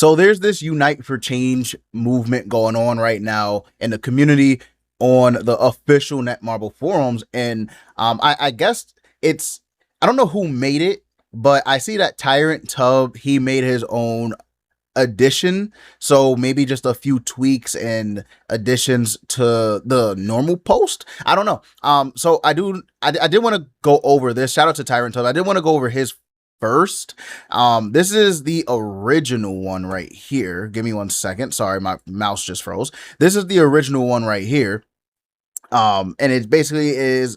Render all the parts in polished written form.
So there's this Unite for Change movement going on right now in the community on the official Netmarble forums, and I guess it's I don't know who made it, but I see that Tyrant Tub, he made his own addition, so maybe just a few tweaks and additions to the normal post. I don't know. So I did want to go over this. Shout out to Tyrant Tub. I did want to go over his first. This is the original one right here. Give me 1 second. Sorry, my mouse just froze. This is the original one right here. And it basically is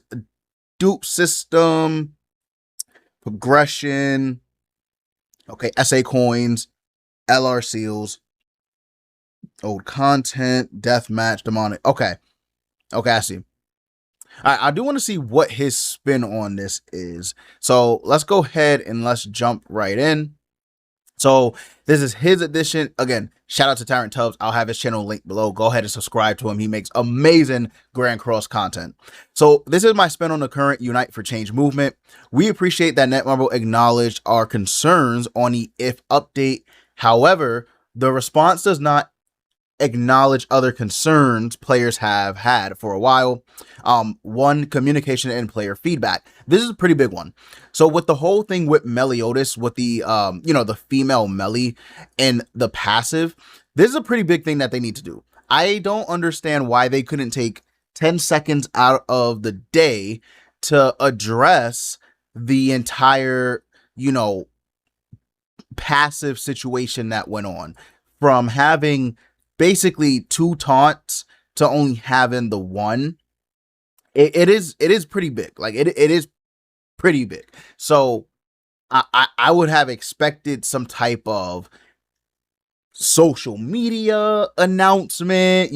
dupe system, progression, okay, SA coins, LR seals, old content, deathmatch, demonic. Okay, I see. I do want to see what his spin on this is. So let's go ahead and let's jump right in. So this is his edition. Again, shout out to Tyrant Tubbs. I'll have his channel linked below. Go ahead and subscribe to him. He makes amazing Grand Cross content. So this is my spin on the current Unite for Change movement. We appreciate that Netmarble acknowledged our concerns on the if update. However, the response does not acknowledge other concerns players have had for a while. One, communication and player feedback. This is a pretty big one. So with the whole thing with Meliodas, with the the female melee and the passive, this is a pretty big thing that they need to do. I don't understand why they couldn't take 10 seconds out of the day to address the entire, passive situation that went on, from having basically 2 taunts to only having the 1. It is pretty big. Like it is pretty big. So I would have expected some type of social media announcement,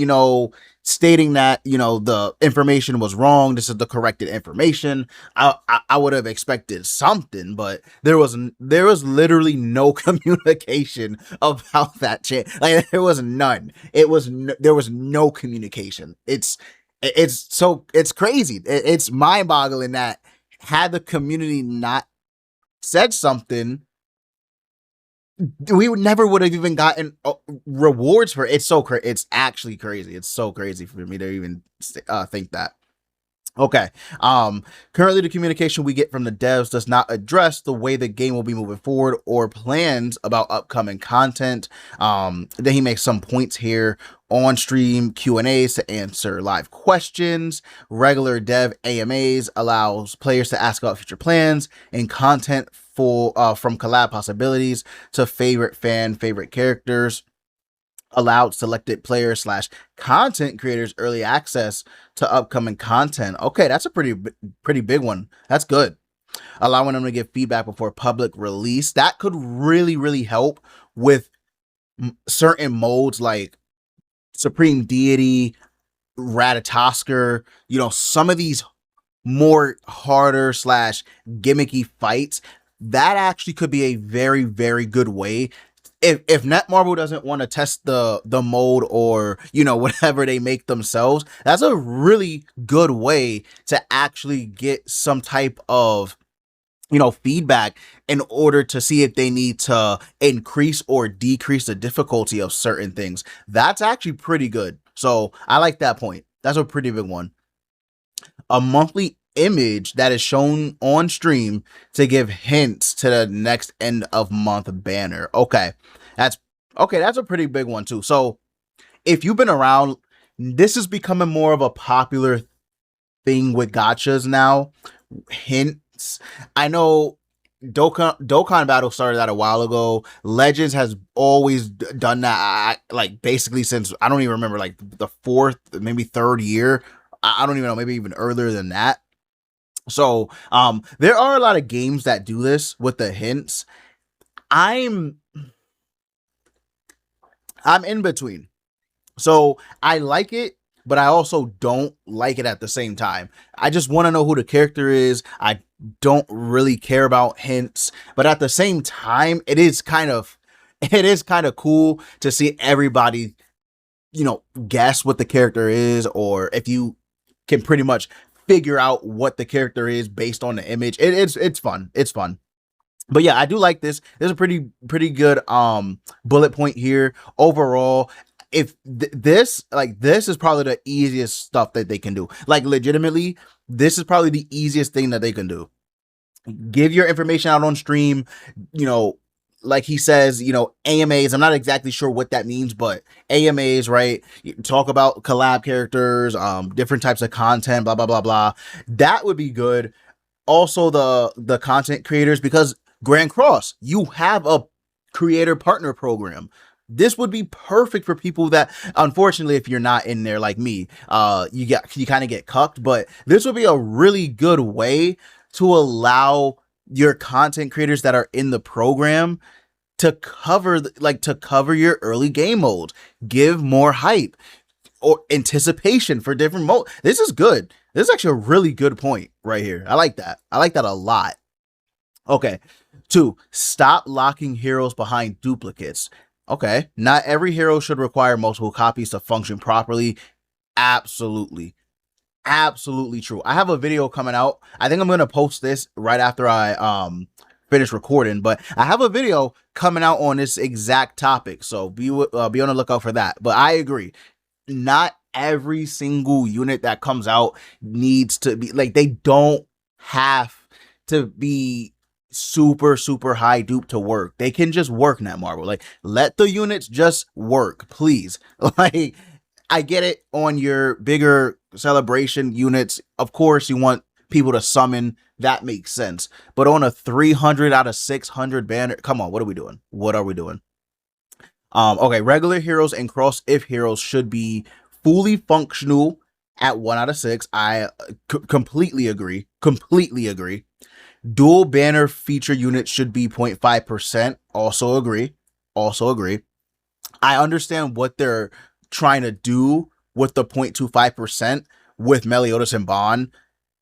stating that, the information was wrong. This is the corrected information. I would have expected something, but there was literally no communication about that change. Like there was none. There was no communication. It's crazy. It's mind boggling that had the community not said something, we would have even gotten rewards for it. It's so crazy. It's actually crazy. It's so crazy for me to even think that. Okay. Currently the communication we get from the devs does not address the way the game will be moving forward or plans about upcoming content. Then he makes some points here: on stream Q&As to answer live questions, regular dev AMAs allows players to ask about future plans, and content from collab possibilities to favorite characters allowed selected players / content creators early access to upcoming content. Okay, that's a pretty big one. That's good. Allowing them to give feedback before public release. That could really help with certain modes like Supreme Deity, Ratatosker, some of these more harder / gimmicky fights. That actually could be a very good way. If Netmarble doesn't want to test the mode or whatever they make themselves, that's a really good way to actually get some type of feedback in order to see if they need to increase or decrease the difficulty of certain things. That's actually pretty good. So I like that point. That's a pretty big one. A monthly image that is shown on stream to give hints to the next end of month banner. Okay, that's a pretty big one too. So if you've been around, this is becoming more of a popular thing with gachas now. Hints. I know Dokkan Battle started that a while ago. Legends has always done that, like basically since, I don't even remember, like the 4th, maybe 3rd year. I don't even know, maybe even earlier than that. So there are a lot of games that do this with the hints. I'm in between. So I like it, but I also don't like it at the same time. I just want to know who the character is. I don't really care about hints, but at the same time, it is kind of cool to see everybody, guess what the character is, or if you can pretty much figure out what the character is based on the image. It's fun. It's fun. But yeah, I do like this. There's a pretty good bullet point here overall. If this is probably the easiest stuff that they can do. Like legitimately, this is probably the easiest thing that they can do. Give your information out on stream, you know, like he says, AMAs. I'm not exactly sure what that means, but AMAs, right? Talk about collab characters, different types of content, blah blah blah blah. That would be good. Also, the content creators, because Grand Cross, you have a creator partner program. This would be perfect for people that, unfortunately, if you're not in there like me, you kind of get cucked. But this would be a really good way to allow your content creators that are in the program to cover your early game modes, give more hype or anticipation for different mode. This is good. This is actually a really good point right here. I like that. I like that a lot. Okay. 2, stop locking heroes behind duplicates. Okay. Not every hero should require multiple copies to function properly. Absolutely. Absolutely true. I have a video coming out. I think I'm going to post this right after I finish recording, but I have a video coming out on this exact topic. So be on the lookout for that. But I agree. Not every single unit that comes out needs to be like, they don't have to be super high dupe to work. They can just work Netmarble. Like, let the units just work, please. Like, I get it on your bigger celebration units. Of course, you want people to summon. That makes sense. But on a 300 out of 600 banner, come on, what are we doing? What are we doing? Okay, regular heroes and cross if heroes should be fully functional at 1 out of 6. I completely agree. Completely agree. Dual banner feature units should be 0.5%. Also agree. Also agree. I understand what they're trying to do with the 0.25% with Meliodas and Bond,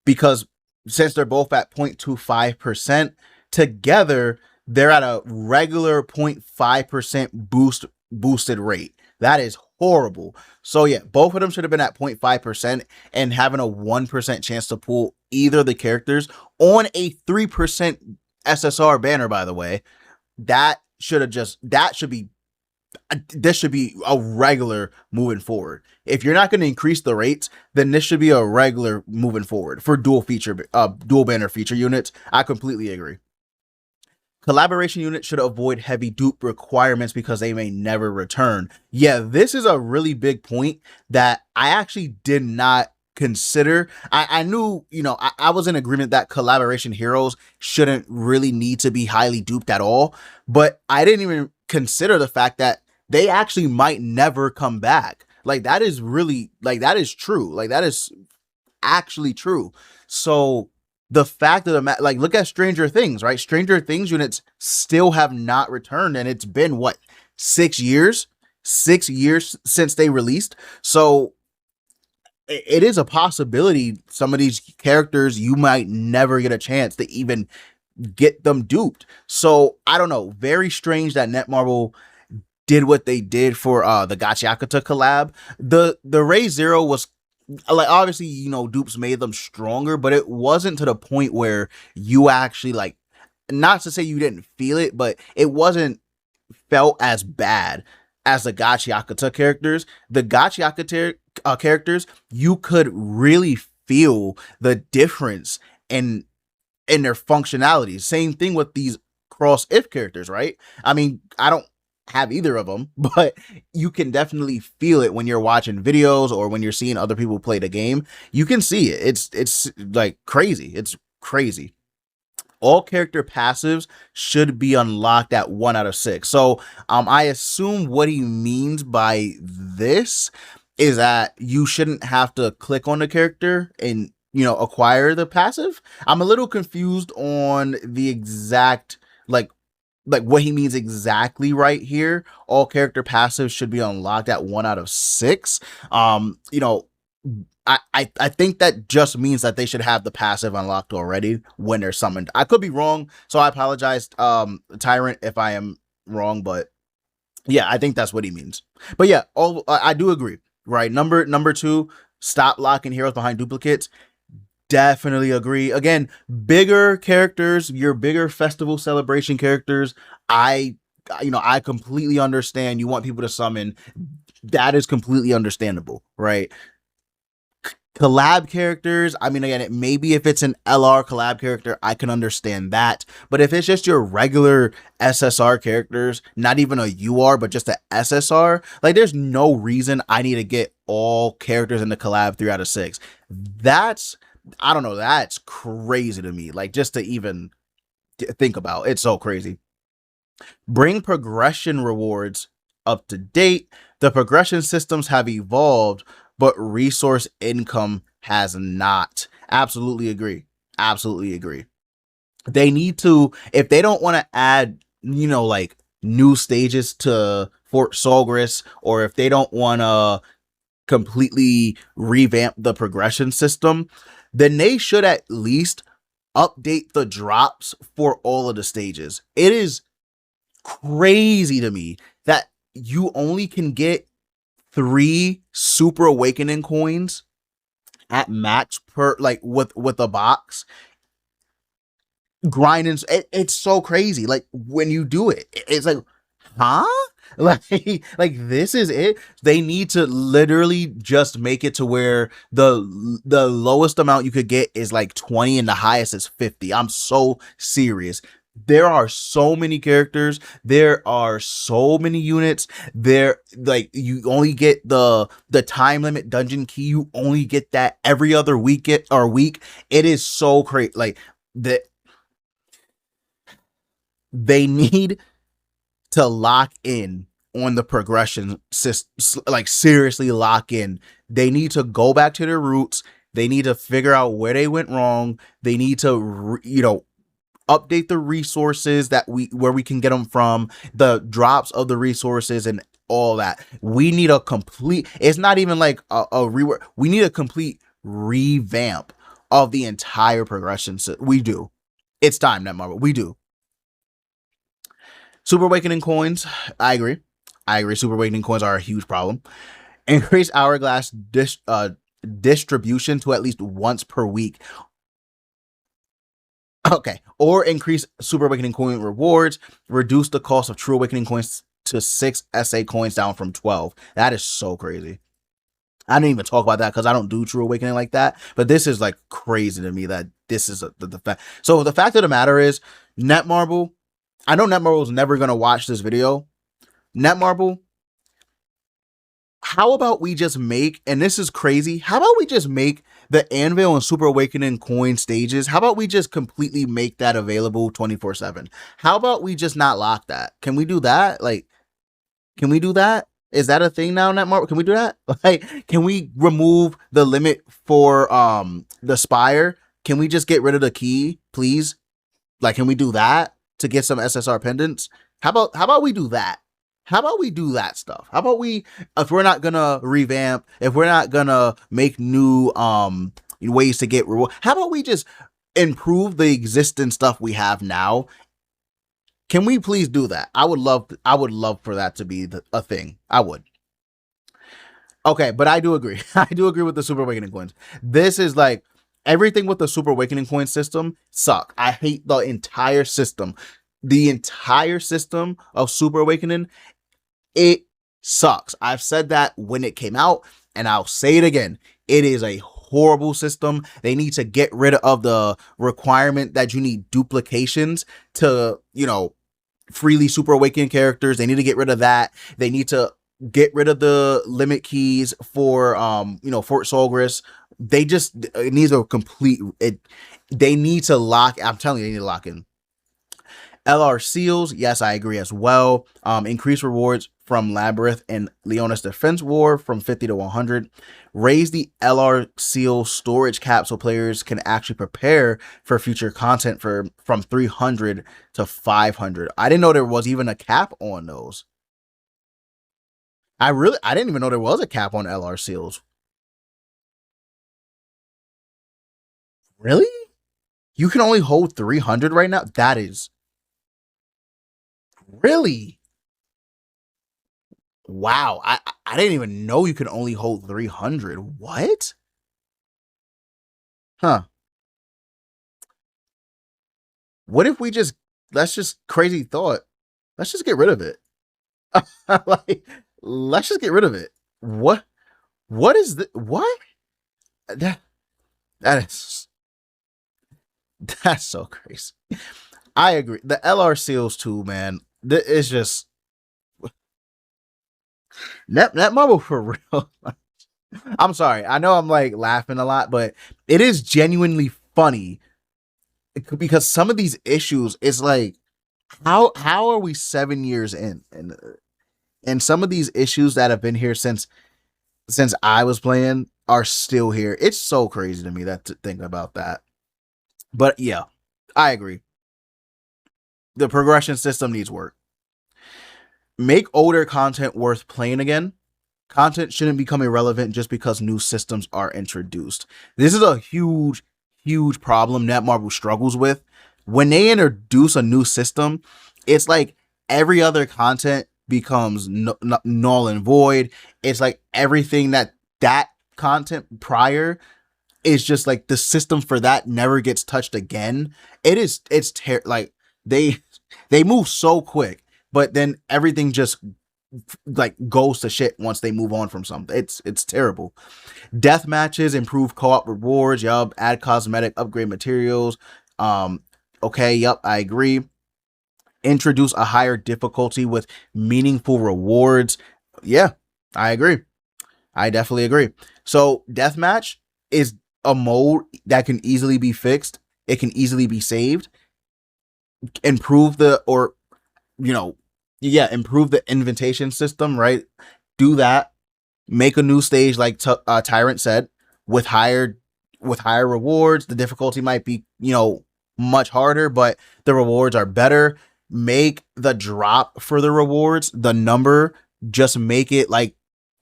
because since they're both at 0.25% together, they're at a regular 0.5% boosted rate. That is horrible. So yeah, both of them should have been at 0.5% and having a 1% chance to pull either the characters on a 3% SSR banner, by the way. This should be a regular moving forward. If you're not going to increase the rates, then this should be a regular moving forward for dual banner feature units. I completely agree. Collaboration units should avoid heavy dupe requirements because they may never return. Yeah, this is a really big point that I actually did not consider. I knew, I was in agreement that collaboration heroes shouldn't really need to be highly duped at all, but I didn't even consider the fact that they actually might never come back. Like, that is really, like, that is true. Like, that is actually true. So the fact of the matter, like, look at Stranger Things, right? Stranger Things units still have not returned, and it's been what, 6 years? 6 years since they released. So it is a possibility some of these characters you might never get a chance to even get them duped. So I don't know. Very strange that Netmarble did what they did for the Gachiakuta collab. The Ray Zero was like, obviously, dupes made them stronger, but it wasn't to the point where you actually, like, not to say you didn't feel it, but it wasn't felt as bad as the Gachiakuta characters. The Gachiakuta characters, you could really feel the difference in their functionalities. Same thing with these cross if characters, right? I mean, I don't have either of them, but you can definitely feel it when you're watching videos or when you're seeing other people play the game. You can see it. It's like crazy. It's crazy. All character passives should be unlocked at 1 out of 6. So I assume what he means by this is that you shouldn't have to click on the character and acquire the passive. I'm a little confused on the exact like what he means exactly right here. All character passives should be unlocked at 1 out of 6. I think that just means that they should have the passive unlocked already when they're summoned. I could be wrong, so I apologize, Tyrant, if I am wrong, but yeah, I think that's what he means. But yeah, I do agree, right? Number 2, stop locking heroes behind duplicates. Definitely agree. Again, bigger characters, your bigger festival celebration characters. I, I completely understand. You want people to summon. That is completely understandable, right? Collab characters, I mean, again, maybe if it's an LR collab character, I can understand that. But if it's just your regular SSR characters, not even a UR, but just a SSR, like there's no reason I need to get all characters in the collab 3 out of 6. That's, I don't know, that's crazy to me. Like just to even think about, it's so crazy. Bring progression rewards up to date. The progression systems have evolved, but resource income has not. Absolutely agree. Absolutely agree. They need to, if they don't want to add, like new stages to Fort Solgris, or if they don't want to completely revamp the progression system, then they should at least update the drops for all of the stages. It is crazy to me that you only can get 3 Super Awakening coins at max per, like with a box grinding. It's so crazy. Like when you do it, it's like, huh? Like, this is it. They need to literally just make it to where the lowest amount you could get is like 20 and the highest is 50. I'm so serious. There are so many characters. There are so many units. There, like, you only get the time limit dungeon key. You only get that every other week. It is so crazy. Like the they need to lock in on the progression system, like seriously lock in. They need to go back to their roots. They need to figure out where they went wrong. They need to, update the resources where we can get them from, the drops of the resources and all that. We need a complete, it's not even like a rework. We need a complete revamp of the entire progression. We do. It's time, Netmarble. We do. Super Awakening coins, I agree. I agree. Super Awakening coins are a huge problem. Increase Hourglass distribution to at least once per week. Okay. Or increase Super Awakening coin rewards. Reduce the cost of True Awakening coins to 6 SA coins down from 12. That is so crazy. I didn't even talk about that because I don't do True Awakening like that. But this is like crazy to me that this is the fact. So the fact of the matter is, Netmarble, I know Netmarble is never going to watch this video. Netmarble, how about we just make, and this is crazy, how about we just make the Anvil and Super Awakening coin stages, how about we just completely make that available 24/7? How about we just not lock that? Can we do that? Like, can we do that? Is that a thing now, Netmarble? Can we do that? Like, can we remove the limit for the Spire? Can we just get rid of the key, please? Like, can we do that to get some SSR pendants? How about we do that? How about we do that stuff? How about we, if we're not gonna revamp, if we're not gonna make new ways to get reward, how about we just improve the existing stuff we have now? Can we please do that? I would love for that to be a thing. I would. Okay, but I do agree. I do agree with the Super Awakening coins. This is like everything with the Super Awakening coin system suck. I hate the entire system. The entire system of Super Awakening, it sucks. I've said that when it came out, and I'll say it again. It is a horrible system. They need to get rid of the requirement that you need duplications to, freely Super Awakening characters. They need to get rid of that. They need to get rid of the limit keys for Fort Solgris. It needs a complete they need to lock, I'm telling you, they need to lock in. LR seals, yes, I agree as well. Increase rewards from Labyrinth and Leona's Defense War from 50 to 100. Raise the LR seal storage cap so players can actually prepare for future content from 300 to 500. I didn't know there was even a cap on those. I didn't even know there was a cap on LR seals. Really? You can only hold 300 right now? That is really, wow. I didn't even know you could only hold 300. What? Huh. What if we just let's just crazy thought. Let's just get rid of it. Like, let's just get rid of it. What is the what? That that is that's so crazy. I agree. The LR seals too, man. It's just Netmarble for real. I'm sorry. I know I'm like laughing a lot, but it is genuinely funny because some of these issues is like how are we 7 years in and some of these issues that have been here since I was playing are still here. It's so crazy to me that to think about that. But yeah, I agree. The progression system needs work. Make older content worth playing again. Content shouldn't become irrelevant just because new systems are introduced. This is a huge problem Netmarble struggles with. When they introduce a new system, it's like every other content becomes null and void. It's like everything that content prior is just like the system for that never gets touched again. Like they they move so quick, but then everything just like goes to shit once they move on from something. It's terrible. Death matches improve co-op rewards. Yup. Add cosmetic upgrade materials. Okay. Yup. I agree. Introduce a higher difficulty with meaningful rewards. Yeah, I agree. I definitely agree. So deathmatch is a mode that can easily be fixed. It can easily be saved. Improve the or you know, yeah, improve the invitation system, right? Do that. Make a new stage like Tyrant said with higher rewards. The difficulty might be, much harder, but the rewards are better. Make the drop for the rewards, the number, just make it like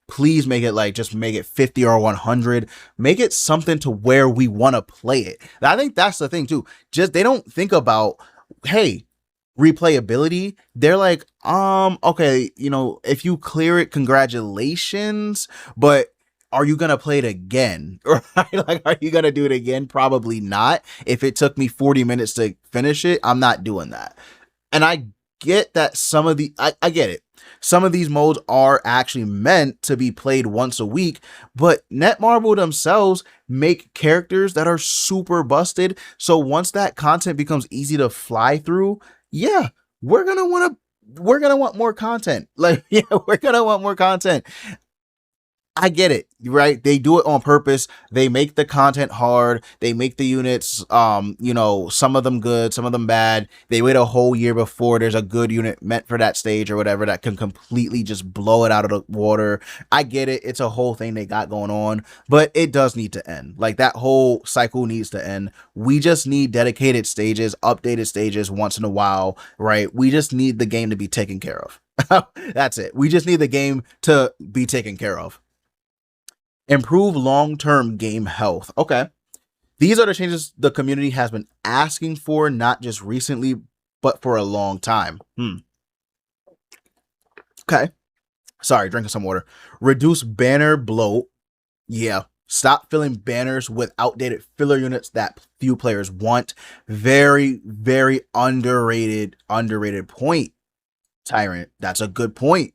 please make it like just make it 50 or 100. Make it something to where we want to play it. I think that's the thing too. Just they don't think about, hey, replayability. They're like, okay, if you clear it, congratulations, but are you gonna play it again? Right? Like, are you gonna do it again? Probably not. If it took me 40 minutes to finish it, I'm not doing that. And I get that I get it. Some of these modes are actually meant to be played once a week, but Netmarble themselves make characters that are super busted. So once that content becomes easy to fly through, yeah, we're gonna want more content. Like, yeah, we're gonna want more content. I get it, right? They do it on purpose. They make the content hard. They make the units, some of them good, some of them bad. They wait a whole year before there's a good unit meant for that stage or whatever that can completely just blow it out of the water. I get it. It's a whole thing they got going on, but it does need to end. Like, that whole cycle needs to end. We just need dedicated stages, updated stages once in a while, right? We just need the game to be taken care of. That's it. We just need the game to be taken care of. Improve long-term game health. Okay. These are the changes the community has been asking for, not just recently, but for a long time. Okay. Sorry, drinking some water. Reduce banner bloat. Yeah. Stop filling banners with outdated filler units that few players want. Very, very underrated point, Tyrant. That's a good point.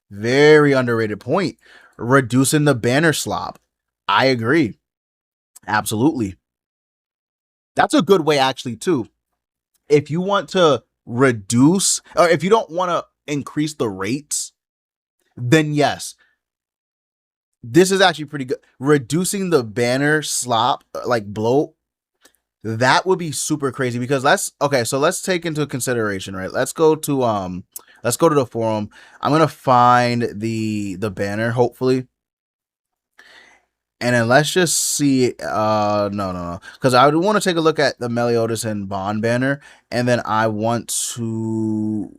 Very underrated point. Reducing the banner slop. I agree. Absolutely. That's a good way, actually, too. If you want to reduce, or if you don't want to increase the rates, then yes, this is actually pretty good. Reducing the banner slop, like bloat, that would be super crazy because let's take into consideration, right? Let's go to the forum. I'm gonna find the banner, hopefully. And then let's just see. No. Because I want to take a look at the Meliodas and Bond banner. And then I want to.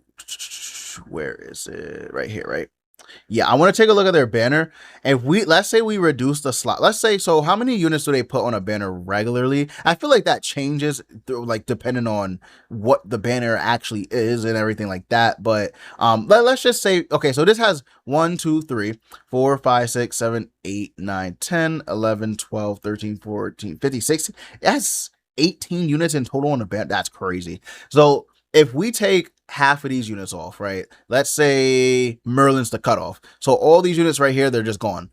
Where is it? Right here, right? Yeah, I want to take a look at their banner. If let's say we reduce the slot. Let's say, so how many units do they put on a banner regularly? I feel like that changes like depending on what the banner actually is and everything like that. But let's just say, okay, so this has 1, 2, 3, 4, 5, 6, 7, 8, 9, 10, 11, 12, 13, 14, 15, 16. That's 18 units in total on the band. That's crazy. So if we take half of these units off, right? Let's say Merlin's the cutoff. So all these units right here, they're just gone.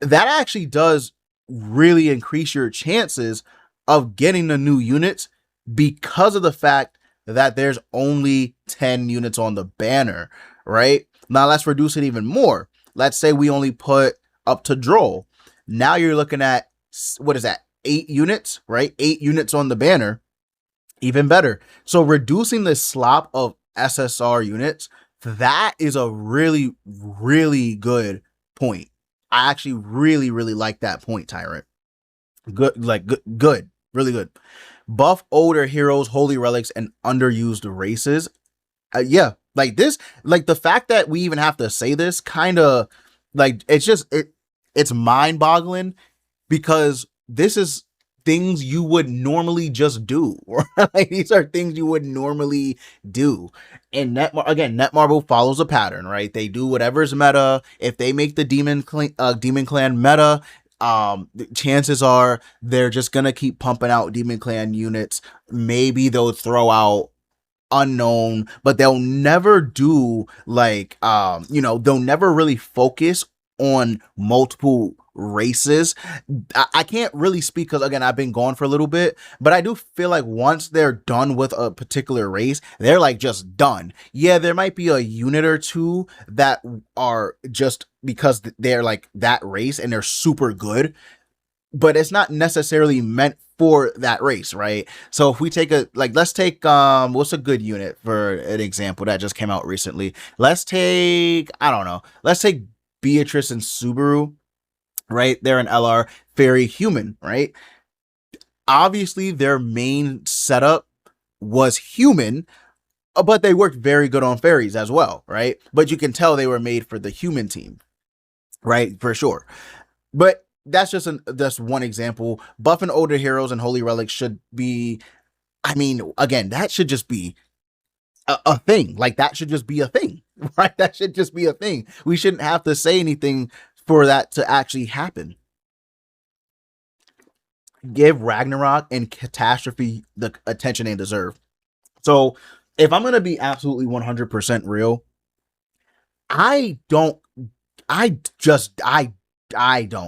That actually does really increase your chances of getting the new units because of the fact that there's only 10 units on the banner, right? Now let's reduce it even more. Let's say we only put up to Droll. Now you're looking at, what is that? 8 units, right? 8 units on the banner. Even better. So reducing the slop of SSR units, that is a really, really good point. I actually really, really like that point, Tyrant. Good, like good, really good. Buff older heroes, holy relics, and underused races. Yeah, like this, like the fact that we even have to say this kind of like it's mind boggling because this is things you would normally just do. Like these are things you would normally do. And Netmarble follows a pattern, right? They do whatever's meta. If they make the Demon Clan meta, chances are they're just gonna keep pumping out Demon Clan units. Maybe they'll throw out unknown, but they'll never do like they'll never really focus on multiple races. I can't really speak because again I've been gone for a little bit, but I do feel like once they're done with a particular race, they're like just done. Yeah, there might be a unit or two that are just because they're like that race and they're super good, but it's not necessarily meant for that race, right? So if we take let's take what's a good unit for an example that just came out recently? Let's take Beatrice and Subaru, right? They're an LR fairy human, right? Obviously their main setup was human, but they worked very good on fairies as well, right? But you can tell they were made for the human team, right? For sure. But that's just one example. Buffing older heroes and holy relics should be, I mean, again, that should just be a thing. Like that should just be a thing, right? That should just be a thing. We shouldn't have to say anything for that to actually happen. Give Ragnarok and Catastrophe the attention they deserve. So if I'm going to be absolutely 100% real, I don't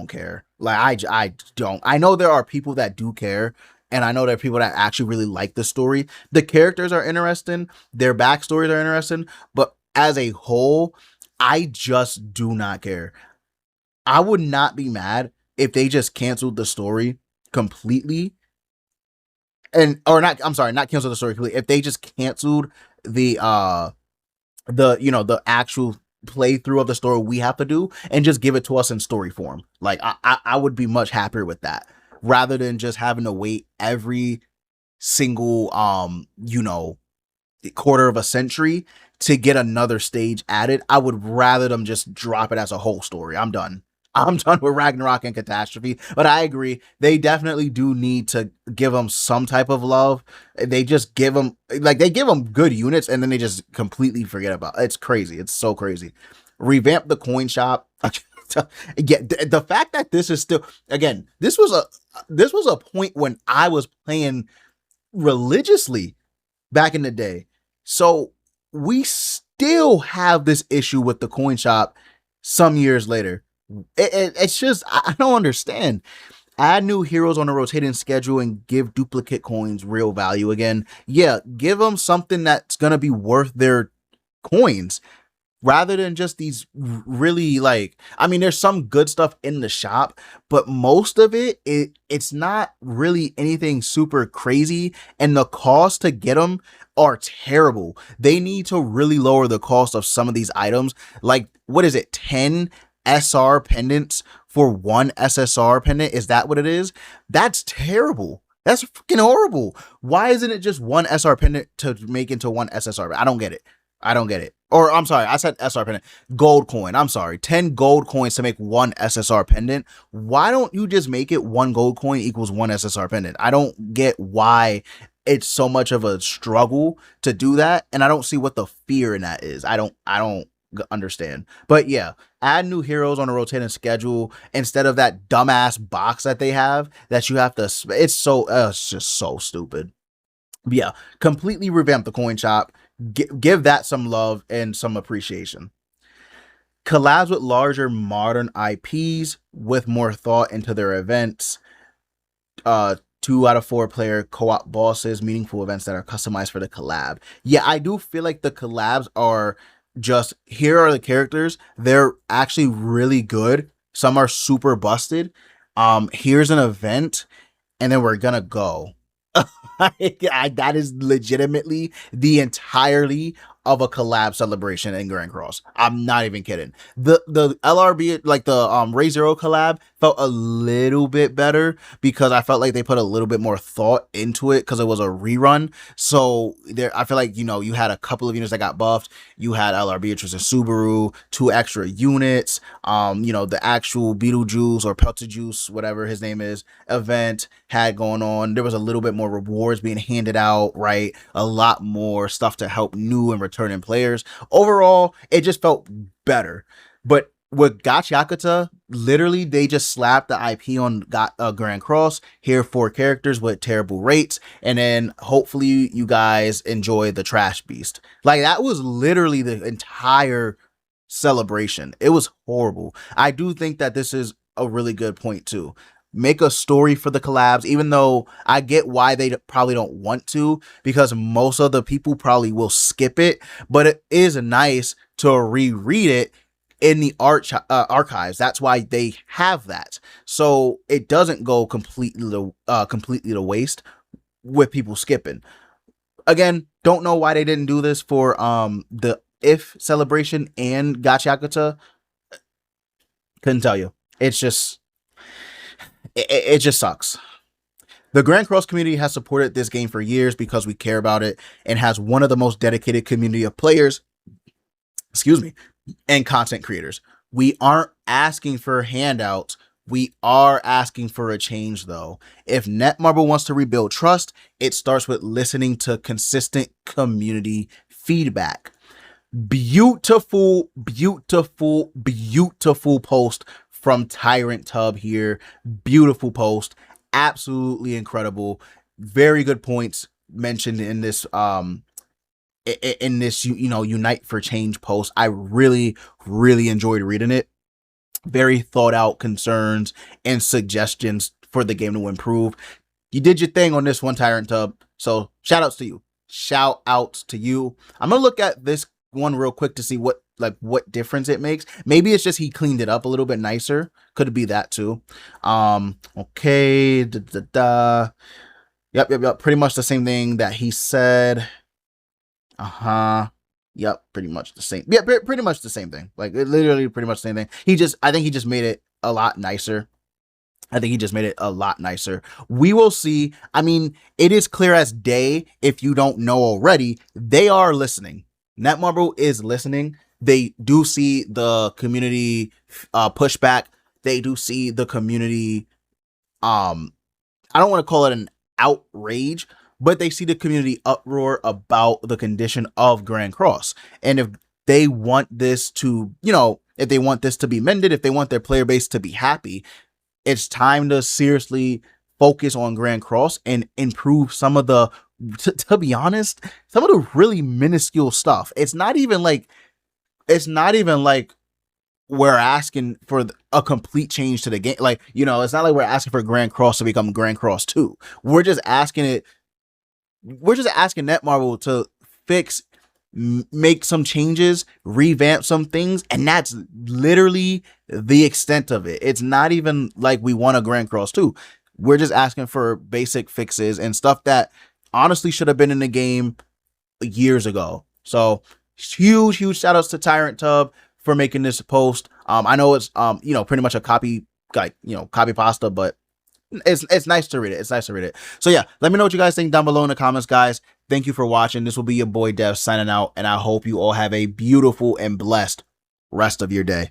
care. Like I don't. I know there are people that do care, and I know there are people that actually really like the story. The characters are interesting, their backstories are interesting, but as a whole, I just do not care. I would not be mad if they just canceled the story completely, not canceled the story completely. If they just canceled the the actual playthrough of the story we have to do and just give it to us in story form. Like I would be much happier with that rather than just having to wait every single quarter of a century to get another stage added. I would rather them just drop it as a whole story. I'm done with Ragnarok and Catastrophe, but I agree. They definitely do need to give them some type of love. They just give them good units and then they just completely forget about it. It's crazy. It's so crazy. Revamp the coin shop. Yeah, the fact that this is still, again, this was a point when I was playing religiously back in the day. So we still have this issue with the coin shop some years later. It's just, I don't understand. Add new heroes on a rotating schedule and give duplicate coins real value again. Yeah, give them something that's going to be worth their coins rather than just these really there's some good stuff in the shop, but most of it's not really anything super crazy, and the cost to get them are terrible. They need to really lower the cost of some of these items. Like, what is it, 10 SR pendants for one SSR pendant? Is that what it is? That's terrible. That's freaking horrible. Why isn't it just one SR pendant to make into one SSR? I don't get it. Or I'm sorry, I said SR pendant. Gold coin. I'm sorry. 10 gold coins to make one SSR pendant. Why don't you just make it one gold coin equals one SSR pendant? I don't get why it's so much of a struggle to do that. And I don't see what the fear in that is. I don't understand. But yeah, add new heroes on a rotating schedule instead of that dumbass box that they have that you have to. It's just so stupid. But yeah, completely revamp the coin shop. Give that some love and some appreciation. Collabs with larger modern IPs with more thought into their events. 2 out of 4 player co-op bosses, meaningful events that are customized for the collab. Yeah, I do feel like the collabs are just, here are the characters. They're actually really good. Some are super busted. Here's an event, and then we're gonna go. That is legitimately the entirety of a collab celebration in Grand Cross. I'm not even kidding. The LRB, like the Ray Zero collab, felt a little bit better because I felt like they put a little bit more thought into it because it was a rerun. So there, I feel like, you know, you had a couple of units that got buffed. You had LRB, which was a Subaru, 2 extra units. You know, the actual Beetlejuice or Peltajuice, whatever his name is, event had going on. There was a little bit more rewards being handed out, right? A lot more stuff to help new and returning players. Overall, it just felt better. But with Gacha, literally they just slapped the IP on Grand Cross. Here 4 characters with terrible rates, and then hopefully you guys enjoy the Trash Beast. Like, that was literally the entire celebration. It was horrible. I do think that this is a really good point too. Make a story for the collabs, even though I get why they probably don't want to, because most of the people probably will skip it, but it is nice to reread it in the archives. That's why they have that, so it doesn't go completely to waste with people skipping. Again, don't know why they didn't do this for the If celebration and Gacha. Couldn't tell you. It's just, it just sucks. The Grand Cross community has supported this game for years because we care about it and has one of the most dedicated community of players, and content creators. We aren't asking for handouts. We are asking for a change, though. If Netmarble wants to rebuild trust, it starts with listening to consistent community feedback. Beautiful, beautiful, beautiful post from Tyrant Tub here. Beautiful post. Absolutely incredible. Very good points mentioned in this Unite4Change post. I really enjoyed reading it. Very thought out concerns and suggestions for the game to improve. You did your thing on this one, Tyrant Tub, so shout outs to you. I'm gonna look at this one real quick to see what difference it makes. Maybe it's just he cleaned it up a little bit nicer. Could be that too. Okay. Yep. Pretty much the same thing that he said. Yep, pretty much the same. Yeah, pretty much the same thing. Like, literally pretty much the same thing. I think he just made it a lot nicer. We will see. I mean, it is clear as day. If you don't know already, they are listening. Netmarble is listening. They do see the community pushback. They do see the community. I don't want to call it an outrage, but they see the community uproar about the condition of Grand Cross. And if they want this to, if they want this to be mended, if they want their player base to be happy, it's time to seriously focus on Grand Cross and improve some of the, to be honest, some of the really minuscule stuff. It's not even like we're asking for a complete change to the game. Like, it's not like we're asking for Grand Cross to become Grand Cross 2. We're just asking Netmarble to fix, make some changes, revamp some things, and that's literally the extent of it. It's not even like we want a Grand Cross 2. We're just asking for basic fixes and stuff that honestly should have been in the game years ago. So huge shout outs to Tyrant Tub for making this post. I know it's pretty much a copy pasta, but it's nice to read it. So yeah, let me know what you guys think down below in the comments, guys. Thank you for watching. This will be your boy Dev signing out, and I hope you all have a beautiful and blessed rest of your day.